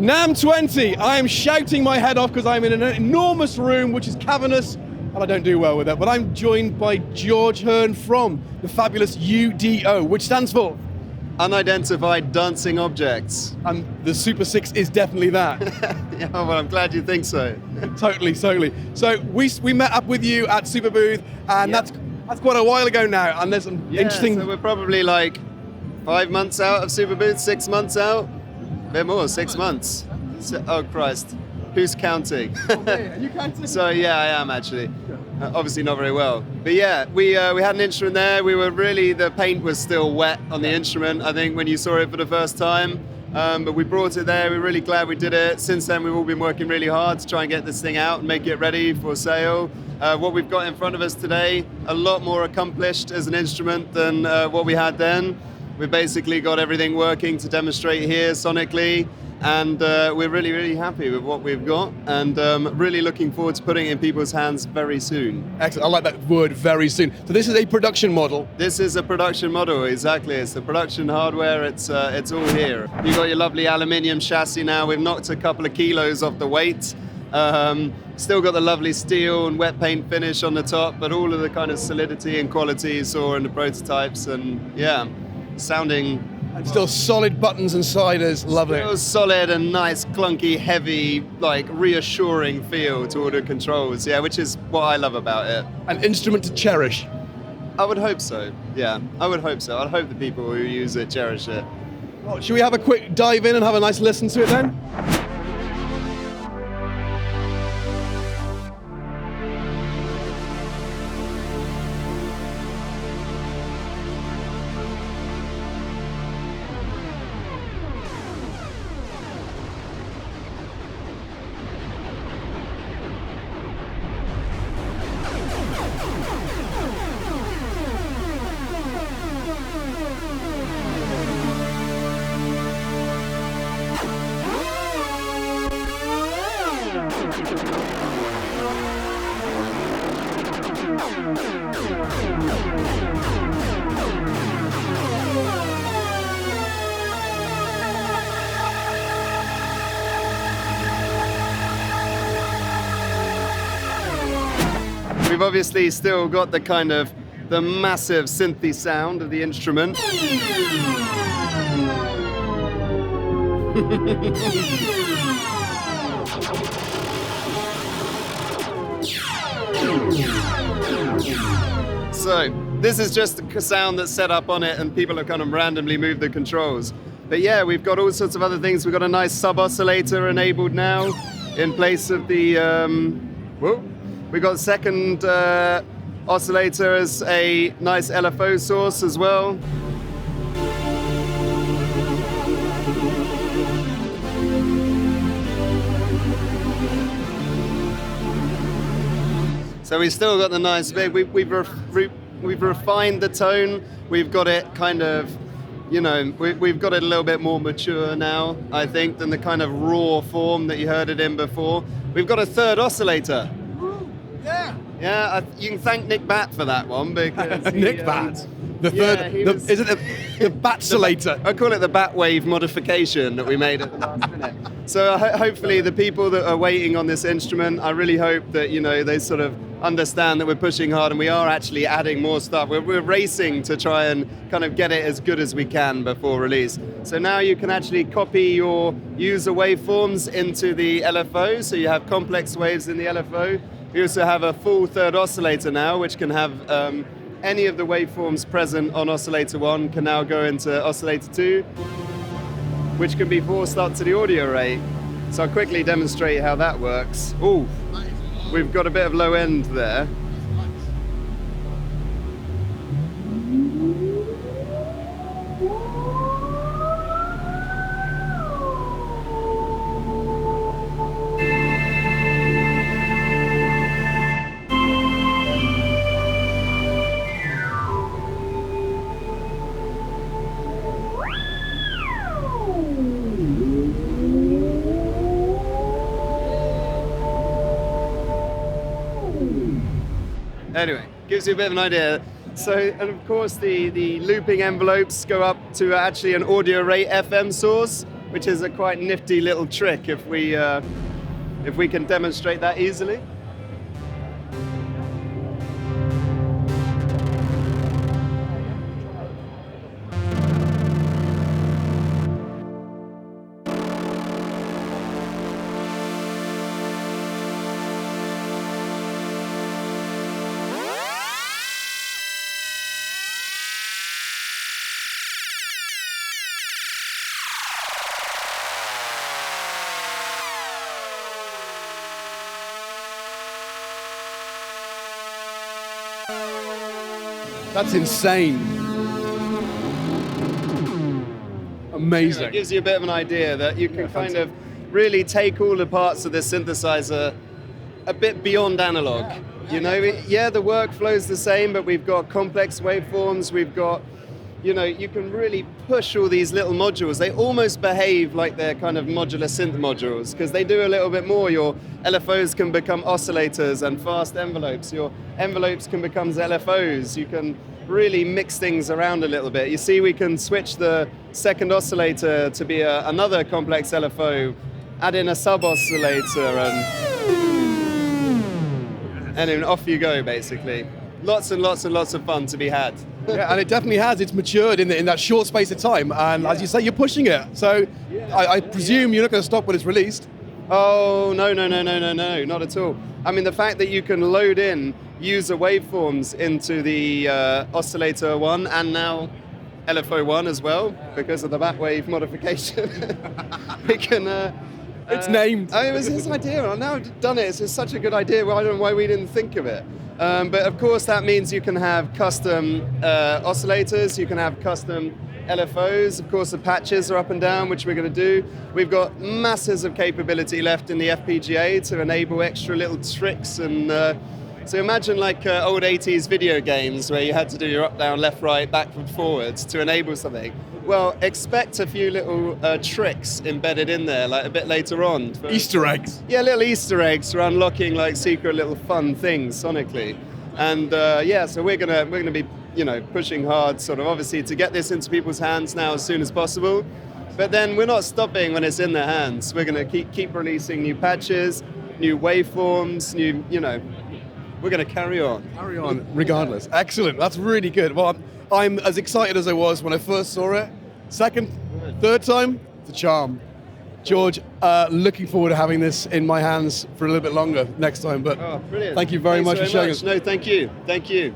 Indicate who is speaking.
Speaker 1: NAMM 20, I am shouting my head off because I'm in an enormous room which is cavernous and I don't do well with it, but I'm joined by George Hearn from the fabulous U.D.O, which stands for
Speaker 2: Unidentified Dancing Objects.
Speaker 1: And the Super 6 is definitely that.
Speaker 2: Yeah, well, I'm glad you think so.
Speaker 1: Totally. So we met up with you at Superbooth, and that's quite a while ago now, and there's some interesting...
Speaker 2: So we're probably like 5 months out of Superbooth, 6 months out? A bit more, 6 months. Oh, Christ. Who's counting?
Speaker 1: Are you counting?
Speaker 2: So, yeah, I am actually. Obviously not very well. But yeah, we had an instrument there. The paint was still wet on the instrument, I think, when you saw it for the first time. But we brought it there. We're really glad we did it. Since then, we've all been working really hard to try and get this thing out and make it ready for sale. What we've got in front of us today, a lot more accomplished as an instrument than what we had then. We've basically got everything working to demonstrate here sonically, and we're really, really happy with what we've got, and really looking forward to putting it in people's hands very soon.
Speaker 1: Excellent. I like that word, very soon. So this is a production model.
Speaker 2: This is a production model, exactly. It's the production hardware. It's all here. You've got your lovely aluminium chassis now. We've knocked a couple of kilos off the weight. Still got the lovely steel and wet paint finish on the top, but all of the kind of solidity and quality you saw in the prototypes, and yeah, sounding...
Speaker 1: And still solid buttons and sliders, lovely.
Speaker 2: Still solid and nice, clunky, heavy, like reassuring feel to all the controls, yeah, which is what I love about it.
Speaker 1: An instrument to cherish.
Speaker 2: I would hope so, yeah, I would hope so. I'd hope the people who use it cherish it.
Speaker 1: Well, should we have a quick dive in and have a nice listen to it then?
Speaker 2: We've obviously still got the kind of the massive synthy sound of the instrument. So this is just the sound that's set up on it, and people have kind of randomly moved the controls. But yeah, we've got all sorts of other things. We've got a nice sub-oscillator enabled now in place of the... We've got second oscillator as a nice LFO source as well. So we've still got the nice big, we've refined the tone. We've got it kind of, you know, we've got it a little bit more mature now, I think, than the kind of raw form that you heard it in before. We've got a third oscillator. Yeah, you can thank Nick Batt for that one, because
Speaker 1: Nick Batt, the third. Is it the Batsolator?
Speaker 2: I call it the Batwave modification that we made at the last minute. So hopefully the people that are waiting on this instrument, I really hope that, you know, they sort of understand that we're pushing hard and we are actually adding more stuff. We're racing to try and kind of get it as good as we can before release. So now you can actually copy your user waveforms into the LFO, so you have complex waves in the LFO. We also have a full third oscillator now, which can have any of the waveforms present on oscillator 1 can now go into oscillator 2, which can be forced up to the audio rate. So I'll quickly demonstrate how that works. Ooh, we've got a bit of low end there. Anyway, gives you a bit of an idea. So, and of course the looping envelopes go up to actually an audio rate FM source, which is a quite nifty little trick if we can demonstrate that easily.
Speaker 1: That's insane. Amazing.
Speaker 2: It gives you a bit of an idea that you can kind of really take all the parts of this synthesizer a bit beyond analog. You know, yeah, the workflow's the same, but we've got complex waveforms, we've got, you know, you can really push all these little modules. They almost behave like they're kind of modular synth modules because they do a little bit more. Your LFOs can become oscillators and fast envelopes. Your envelopes can become LFOs. You can really mix things around a little bit. You see, we can switch the second oscillator to be another complex LFO, add in a sub-oscillator, and then off you go, basically. Lots and lots and lots of fun to be had.
Speaker 1: Yeah, and it definitely has. It's matured in that short space of time, and as you say, you're pushing it. So I presume you're not going to stop when it's released.
Speaker 2: Oh, no, not at all. I mean, the fact that you can load in user waveforms into the oscillator 1 and now LFO 1 as well, because of the backwave modification. We can...
Speaker 1: it's named.
Speaker 2: It was his idea. I've now done it. It's just such a good idea. Well, I don't know why we didn't think of it. But of course, that means you can have custom oscillators. You can have custom LFOs. Of course, the patches are up and down, which we're going to do. We've got masses of capability left in the FPGA to enable extra little tricks. And so imagine like old 80s video games where you had to do your up, down, left, right, backward, forwards to enable something. Well, expect a few little tricks embedded in there, like a bit later on.
Speaker 1: Easter eggs.
Speaker 2: Yeah, little Easter eggs for unlocking like secret little fun things sonically. And so we're gonna be, you know, pushing hard, sort of obviously to get this into people's hands now as soon as possible. But then we're not stopping when it's in their hands. We're gonna keep releasing new patches, new waveforms, new, you know, we're gonna carry on.
Speaker 1: Carry on, regardless. Excellent. That's really good. Well, I'm as excited as I was when I first saw it. Second, third time, it's a charm. George, looking forward to having this in my hands for a little bit longer next time. But
Speaker 2: brilliant.
Speaker 1: Thank you very much for showing us.
Speaker 2: No, thank you. Thank you.